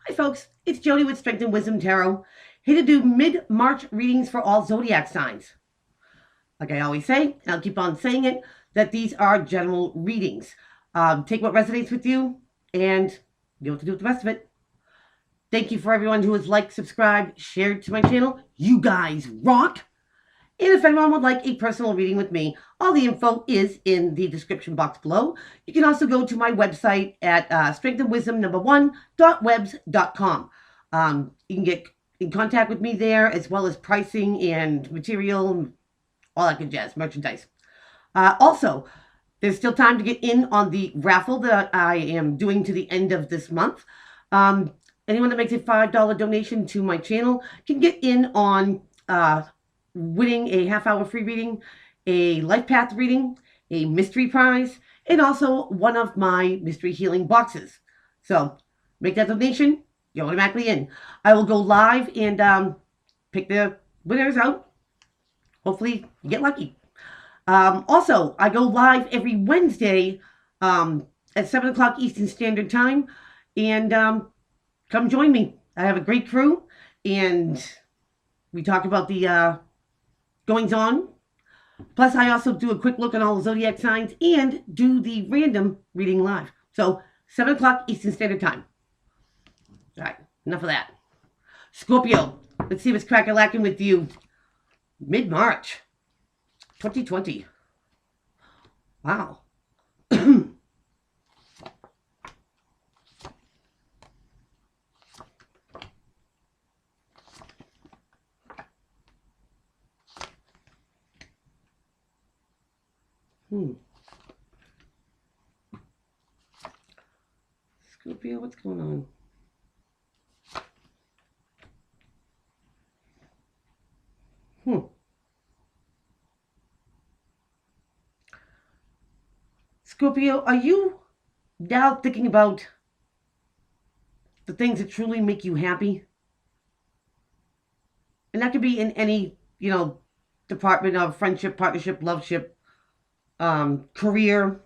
Hi folks, it's Jody with Strength and Wisdom Tarot, here to do mid-March readings for all zodiac signs. Like I always say, and I'll keep on saying it, that these are general readings. Take what resonates with you and you know what to do with the rest of it. Thank you for everyone who has liked, subscribed, shared to my channel. You guys rock! And if anyone would like a personal reading with me, all the info is in the description box below. You can also go to my website at strengthandwisdom1.webs.com. You can get in contact with me there, as well as pricing and material, all that good jazz, merchandise. Also, there's still time to get in on the raffle that I am doing to the end of this month. Anyone that makes a $5 donation to my channel can get in on winning a half-hour free reading, a life path reading, a mystery prize, and also one of my mystery healing boxes. So make that donation, you're automatically in. I will go live and pick the winners out. Hopefully you get lucky. Also, I go live every Wednesday at 7 o'clock Eastern Standard Time, and come join me. I have a great crew, and we talk about the goings on. Plus, I also do a quick look at all the zodiac signs and do the random reading live. So, 7 o'clock Eastern Standard Time. All right, enough of that. Scorpio, let's see what's crack-a-lacking with you. Mid-March 2020. Wow. Scorpio, what's going on? Scorpio, are you now thinking about the things that truly make you happy? And that could be in any, department of friendship, partnership, loveship, career,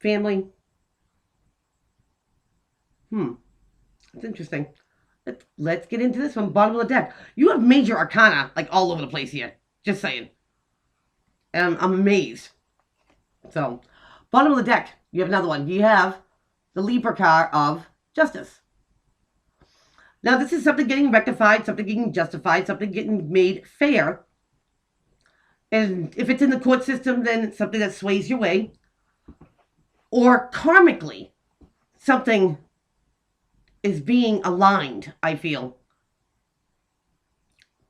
family. That's interesting. Let's get into this one. Bottom of the deck. You have major arcana, like, all over the place here. Just saying. And I'm amazed. So, bottom of the deck, you have another one. You have the Libra card of Justice. Now, this is something getting rectified, something getting justified, something getting made fair. And if it's in the court system, then it's something that sways your way. Or karmically, something is being aligned, I feel.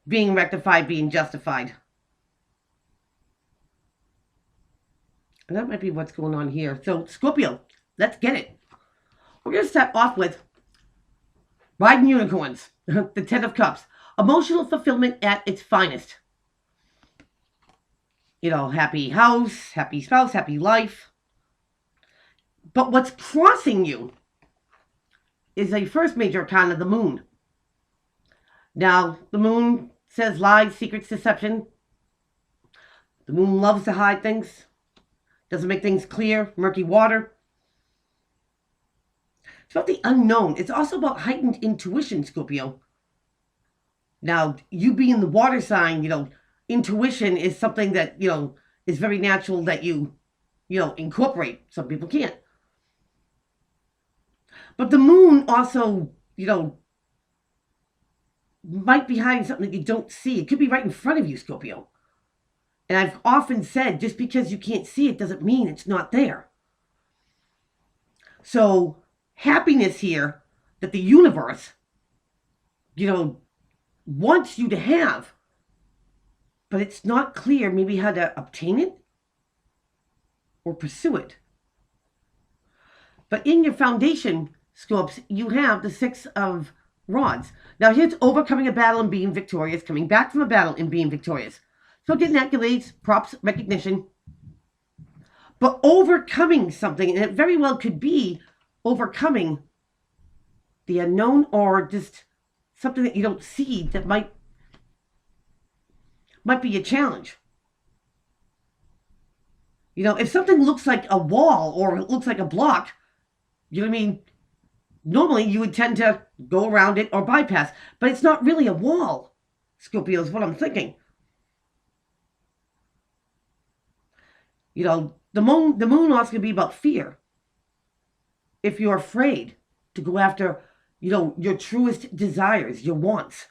Being rectified, being justified. And that might be what's going on here. So, Scorpio, let's get it. We're going to start off with riding unicorns, the 10 of Cups. Emotional fulfillment at its finest. Happy house, happy spouse, happy life. But what's crossing you is a first major arcana, the moon. Now, the moon says lies, secrets, deception. The moon loves to hide things. Doesn't make things clear, murky water. It's about the unknown. It's also about heightened intuition, Scorpio. Now, you being the water sign, intuition is something that, is very natural that you incorporate. Some people can't. But the moon also, might be hiding something that you don't see. It could be right in front of you, Scorpio. And I've often said, just because you can't see it doesn't mean it's not there. So, happiness here that the universe, wants you to have, but it's not clear maybe how to obtain it or pursue it. But in your foundation, Scorps, you have the 6 of Rods. Now here's overcoming a battle and being victorious, coming back from a battle and being victorious. So getting accolades, props, recognition. But overcoming something, and it very well could be overcoming the unknown or just something that you don't see that might be a challenge. If something looks like a wall or it looks like a block, you know what I mean? Normally, you would tend to go around it or bypass, but it's not really a wall, Scorpio, is what I'm thinking. The moon also can be about fear. If you're afraid to go after, your truest desires, your wants,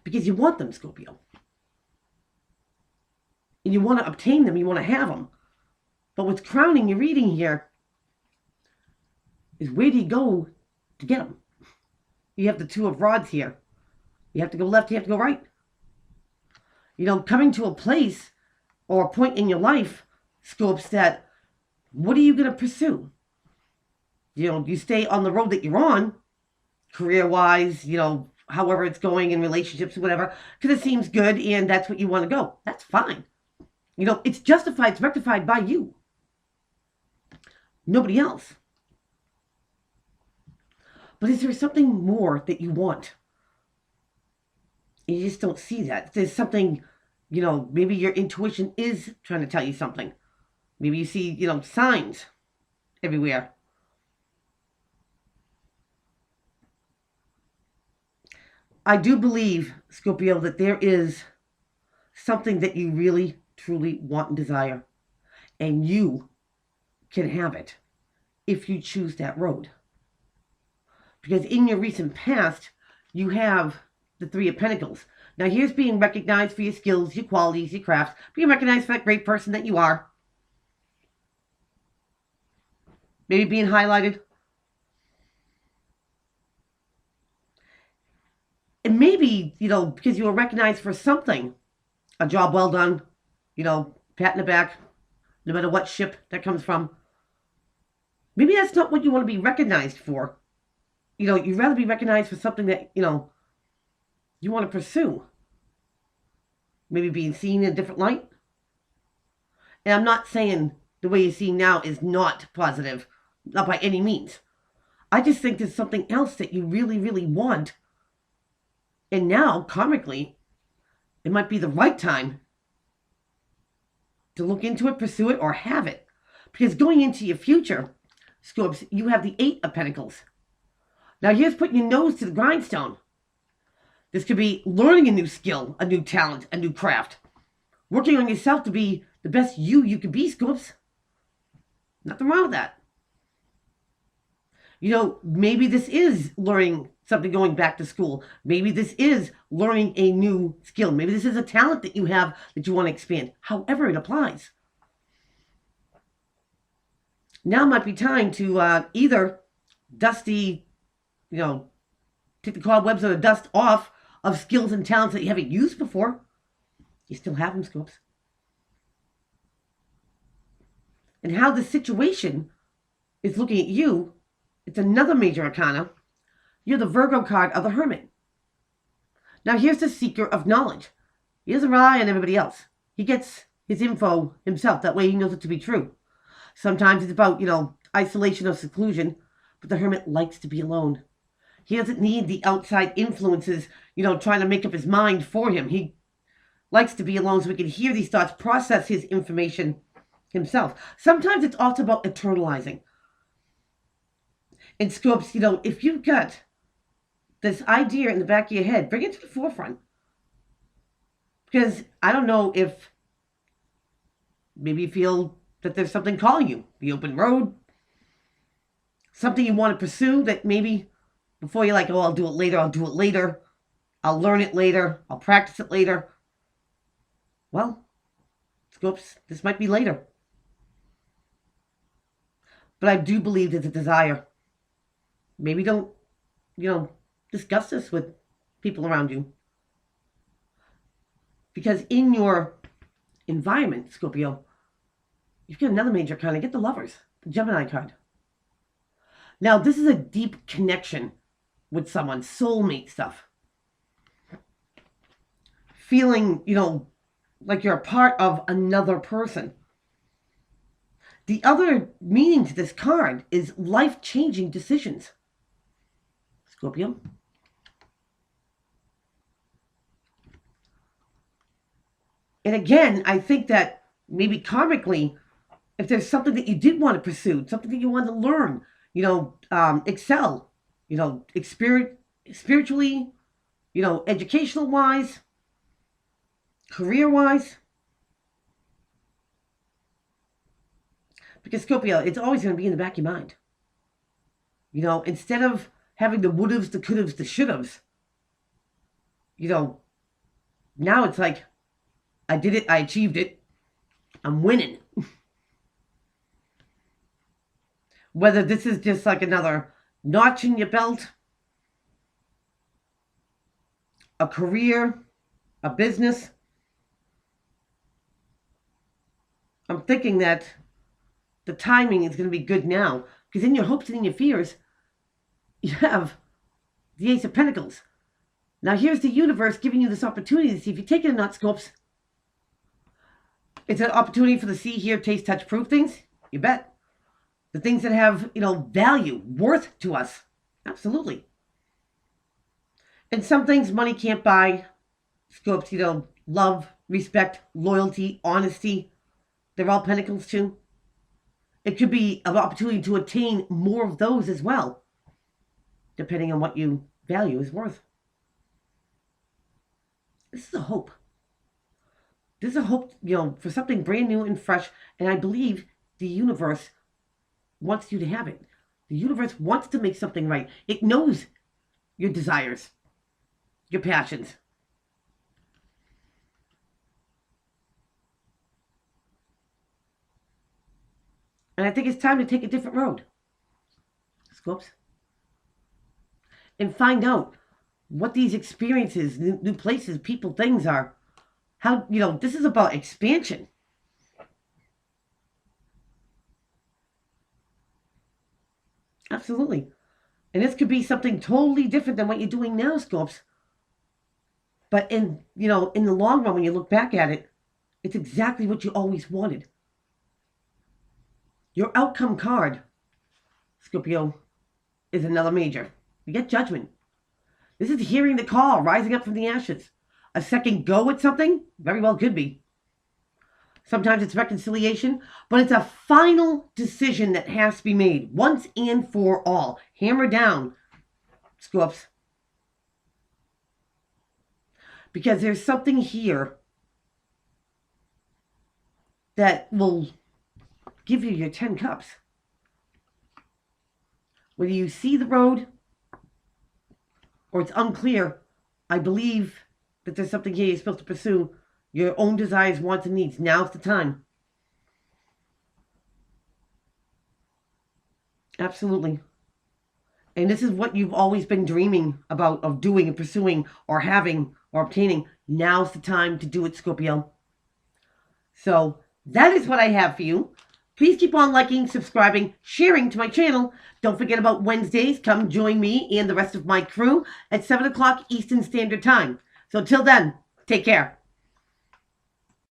because you want them, Scorpio, and you want to obtain them, you want to have them. But what's crowning your reading here is, where do you go to get them? You have the Two of Rods here. You have to go left, you have to go right. Coming to a place or a point in your life, Scopes, that what are you going to pursue? You stay on the road that you're on, career-wise, however it's going in relationships, whatever, because it seems good and that's what you want to go. That's fine. It's justified, it's rectified by you. Nobody else. But is there something more that you want? You just don't see that. There's something, maybe your intuition is trying to tell you something. Maybe you see, signs everywhere. I do believe, Scorpio, that there is something that you really, truly want and desire. And you can have it if you choose that road. Because in your recent past, you have the Three of Pentacles. Now here's being recognized for your skills, your qualities, your crafts, being recognized for that great person that you are. Maybe being highlighted. And maybe, because you were recognized for something, a job well done, pat in the back, no matter what ship that comes from. Maybe that's not what you want to be recognized for. You'd rather be recognized for something that, you want to pursue. Maybe being seen in a different light. And I'm not saying the way you're seen now is not positive, not by any means. I just think there's something else that you really, really want. And now, karmically, it might be the right time to look into it, pursue it, or have it. Because going into your future, Scorps, you have the Eight of Pentacles. Now here's putting your nose to the grindstone. This could be learning a new skill, a new talent, a new craft. Working on yourself to be the best you can be, Scorps. Nothing wrong with that. Maybe this is learning something, going back to school. Maybe this is learning a new skill. Maybe this is a talent that you have that you want to expand. However it applies. Now might be time to either take the cobwebs or the dust off of skills and talents that you haven't used before. You still have them, Scopes. And how the situation is looking at you, it's another major arcana. You're the Virgo card of the Hermit. Now here's the seeker of knowledge. He doesn't rely on everybody else. He gets his info himself. That way he knows it to be true. Sometimes it's about, isolation or seclusion, but the Hermit likes to be alone. He doesn't need the outside influences, trying to make up his mind for him. He likes to be alone so he can hear these thoughts, process his information himself. Sometimes it's also about eternalizing. And Scopes, if you've got this idea in the back of your head, bring it to the forefront. Because I don't know if maybe you feel that there's something calling you, the open road, something you want to pursue that maybe before you're like, oh, I'll do it later, I'll learn it later, I'll practice it later. Well, Scopes, this might be later. But I do believe there's a desire. Maybe don't, discuss this with people around you. Because in your environment, Scorpio, you've got another major card. Get the Lovers, the Gemini card. Now, this is a deep connection with someone, soulmate stuff. Feeling, like you're a part of another person. The other meaning to this card is life-changing decisions. Scorpio. And again, I think that maybe karmically, if there's something that you did want to pursue, something that you want to learn, excel, spiritually, educational wise, career wise. Because Scorpio, it's always going to be in the back of your mind. Instead of having the would-haves, the could-haves, the should-haves, now it's like, I did it, I achieved it, I'm winning. Whether this is just like another notch in your belt, a career, a business, I'm thinking that the timing is going to be good now. Because in your hopes and in your fears, you have the Ace of Pentacles. Now here's the universe giving you this opportunity to see if you take it or not, Scopes. It's an opportunity for the see, hear, taste, touch, prove things. You bet. The things that have, value, worth to us. Absolutely. And some things money can't buy. Scopes, love, respect, loyalty, honesty. They're all pentacles too. It could be an opportunity to attain more of those as well, depending on what you value is worth. This is a hope. This is a hope, for something brand new and fresh. And I believe the universe wants you to have it. The universe wants to make something right. It knows your desires, your passions. And I think it's time to take a different road, Scopes, and find out what these experiences, new places, people, things are. How, this is about expansion. Absolutely. And this could be something totally different than what you're doing now, Scopes. But in the long run, when you look back at it, it's exactly what you always wanted. Your outcome card, Scorpio, is another major. You get Judgment. This is hearing the call, rising up from the ashes. A second go at something? Very well could be. Sometimes it's reconciliation, but it's a final decision that has to be made once and for all. Hammer down, Scopes. Because there's something here that will give you your 10 cups. Whether you see the road or it's unclear, I believe that there's something here you're supposed to pursue. Your own desires, wants, and needs. Now's the time. Absolutely. And this is what you've always been dreaming about, of doing and pursuing or having or obtaining. Now's the time to do it, Scorpio. So that is what I have for you. Please keep on liking, subscribing, sharing to my channel. Don't forget about Wednesdays. Come join me and the rest of my crew at 7 o'clock Eastern Standard Time. So till then, take care.